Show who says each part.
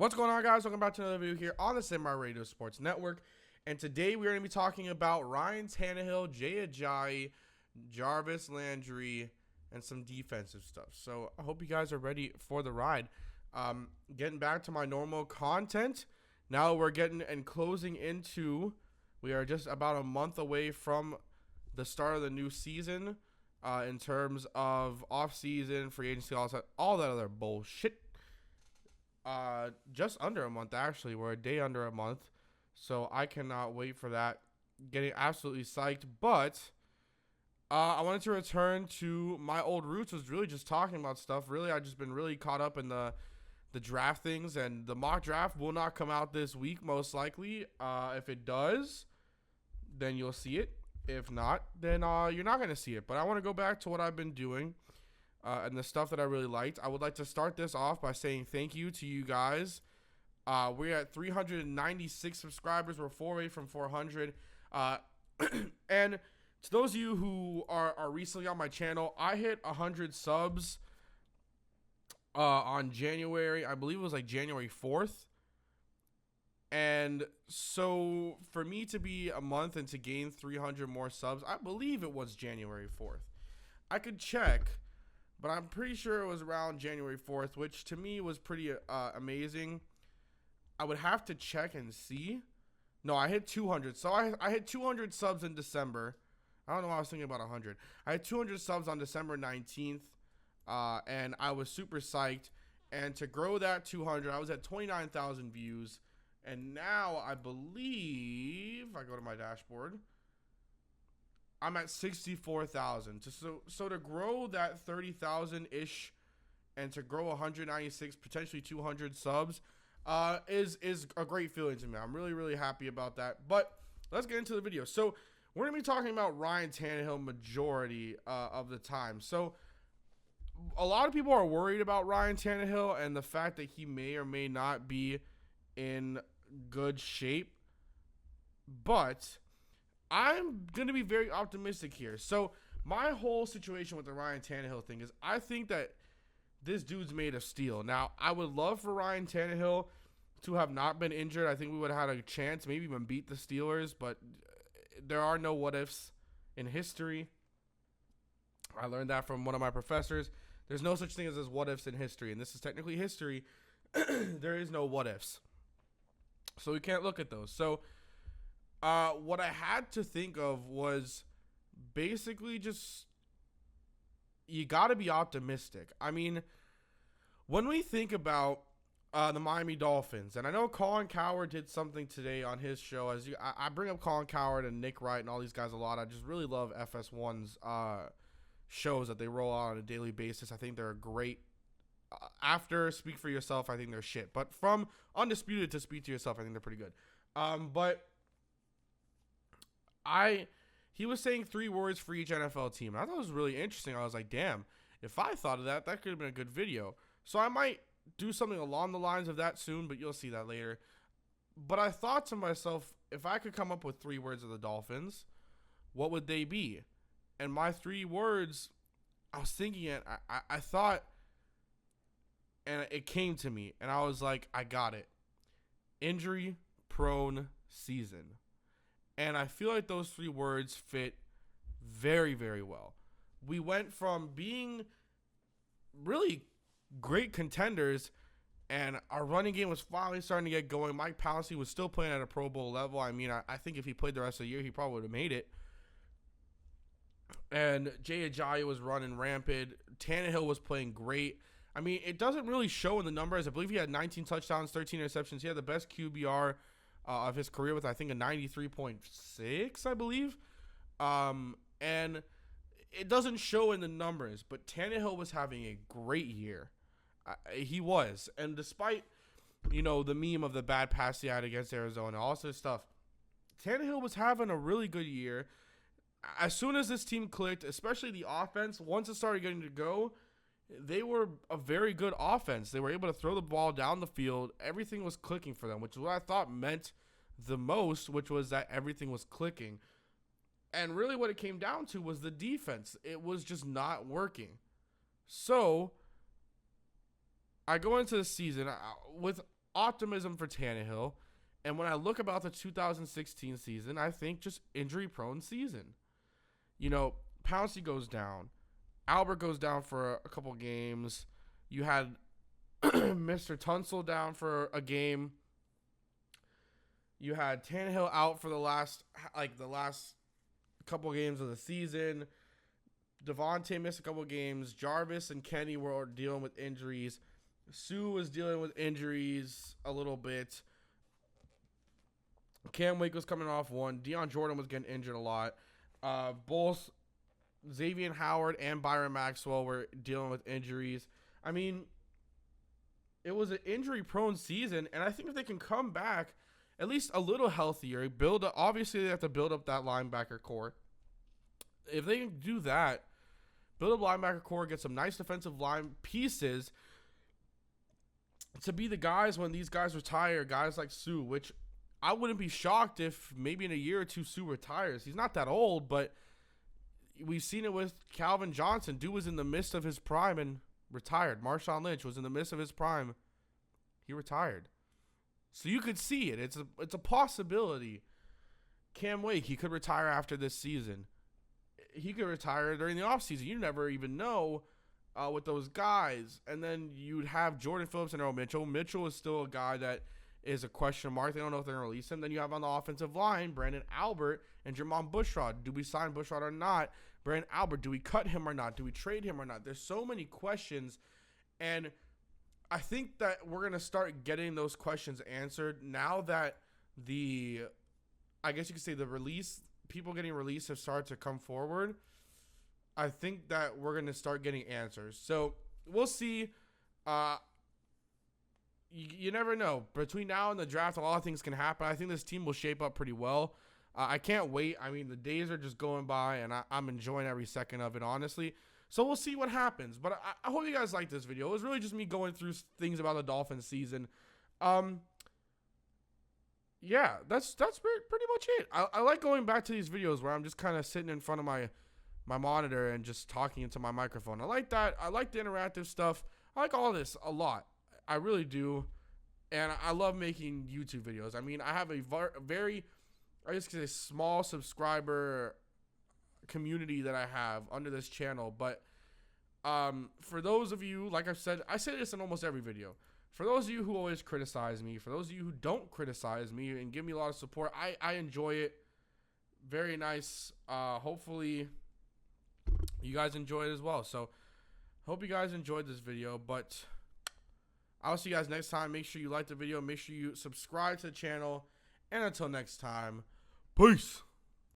Speaker 1: What's going on, guys? Welcome back to another video here on the Samurai Radio Sports Network. And today we are going to be talking about Ryan Tannehill, Jay Ajayi, Jarvis Landry, and some defensive stuff. So I hope you guys are ready for the ride. Getting back to my normal content. Now we're getting and closing into, we are just about a month away from the start of the new season in terms of off-season, free agency, all that other bullshit. Just under a month, actually. We're a day under a month, so I cannot wait for that. Getting absolutely psyched. But I wanted to return to my old roots, was really just talking about stuff. Really, I've just been really caught up in the draft things, and the mock draft will not come out this week, most likely. If it does, then you'll see it. If not, then you're not going to see it. But I want to go back to what I've been doing. And the stuff that I really liked. I would like to start this off by saying thank you to you guys. We're at 396 subscribers. We're 4 away from 400. And to those of you who are recently on my channel, I hit 100 subs on January. I believe it was like January 4th. And so for me to be a month and to gain 300 more subs, I believe it was January 4th. I could check, but I'm pretty sure it was around January 4th, which to me was pretty amazing. I would have to check and see. No, I hit 200. So I hit 200 subs in December. I don't know why I was thinking about 100. I had 200 subs on December 19th, and I was super psyched. And to grow that 200, I was at 29,000 views. And now I believe, I go to my dashboard, I'm at 64,000. So to grow that 30,000-ish and to grow 196, potentially 200 subs is a great feeling to me. I'm really, really happy about that. But let's get into the video. So we're going to be talking about Ryan Tannehill majority of the time. So a lot of people are worried about Ryan Tannehill and the fact that he may or may not be in good shape. But I'm going to be very optimistic here. So my whole situation with the Ryan Tannehill thing is I think that this dude's made of steel. Now, I would love for Ryan Tannehill to have not been injured. I think we would have had a chance, maybe even beat the Steelers, but there are no what-ifs in history. I learned that from one of my professors. There's no such thing as what-ifs in history, and this is technically history. There is no what-ifs. So we can't look at those. So what I had to think of was basically just, you got to be optimistic. I mean, when we think about the Miami Dolphins, and I know Colin Cowherd did something today on his show. I bring up Colin Cowherd and Nick Wright and all these guys a lot. I just really love FS1's shows that they roll out on a daily basis. I think they're a great. After Speak for Yourself, I think they're shit. But from Undisputed to Speak to Yourself, I think they're pretty good. But he was saying 3 words for each NFL team. And I thought it was really interesting. I was like, damn, if I thought of that, that could have been a good video. So I might do something along the lines of that soon, but you'll see that later. But I thought to myself, if I could come up with 3 words of the Dolphins, what would they be? And my 3 words, I was thinking it, I thought, and it came to me, and I was like, I got it. Injury-prone season. And I feel like those 3 words fit very, very well. We went from being really great contenders, and our running game was finally starting to get going. Mike Pouncey was still playing at a Pro Bowl level. I mean, I think if he played the rest of the year, he probably would have made it. And Jay Ajayi was running rampant. Tannehill was playing great. I mean, it doesn't really show in the numbers. I believe he had 19 touchdowns, 13 interceptions. He had the best QBR of his career with, I think, a 93.6, I believe. And it doesn't show in the numbers, but Tannehill was having a great year. He was. And despite, the meme of the bad pass he had against Arizona, all this stuff, Tannehill was having a really good year. As soon as this team clicked, especially the offense, once it started getting to go, they were a very good offense. They were able to throw the ball down the field. Everything was clicking for them, which is what I thought meant the most, which was that everything was clicking. And really what it came down to was the defense. It was just not working. So I go into the season with optimism for Tannehill. And when I look about the 2016 season, I think just injury-prone season. You know, Pouncey goes down. Albert goes down for a couple games. You had Mr. Tunsil down for a game. You had Tannehill out for the last couple games of the season. Devontae missed a couple games. Jarvis and Kenny were dealing with injuries. Sue was dealing with injuries a little bit. Cam Wake was coming off one. Deion Jordan was getting injured a lot. Both Xavier Howard and Byron Maxwell were dealing with injuries. I mean, it was an injury-prone season, and I think if they can come back at least a little healthier, obviously they have to build up that linebacker core. If they can do that, build up linebacker core, get some nice defensive line pieces to be the guys when these guys retire, guys like Sue, which I wouldn't be shocked if maybe in a year or two Sue retires. He's not that old, but we've seen it with Calvin Johnson. Dude was in the midst of his prime and retired. Marshawn Lynch was in the midst of his prime. He retired. So you could see it. It's a possibility. Cam Wake, he could retire after this season. He could retire during the offseason. You never even know with those guys. And then you'd have Jordan Phillips and Earl Mitchell. Mitchell is still a guy that is a question mark. They don't know if they're going to release him. Then you have on the offensive line Brandon Albert and Jermon Bushrod. Do we sign Bushrod or not? Brandon Albert, do we cut him or not? Do we trade him or not? There's so many questions. And I think that we're going to start getting those questions answered now that I guess you could say people getting released have started to come forward. I think that we're going to start getting answers. So we'll see. You never know. Between now and the draft, a lot of things can happen. I think this team will shape up pretty well. I can't wait. I mean, the days are just going by, and I'm enjoying every second of it, honestly. So we'll see what happens. But I hope you guys liked this video. It was really just me going through things about the Dolphins season. Yeah, that's pretty much it. I like going back to these videos where I'm just kind of sitting in front of my monitor and just talking into my microphone. I like that. I like the interactive stuff. I like all this a lot. I really do. And I love making YouTube videos. I mean, I have a very, I guess, a small subscriber community that I have under this channel. But for those of you, like I say this in almost every video. For those of you who always criticize me, for those of you who don't criticize me and give me a lot of support, I enjoy it. Very nice. Hopefully you guys enjoy it as well. So hope you guys enjoyed this video, but I'll see you guys next time. Make sure you like the video. Make sure you subscribe to the channel. And until next time, peace.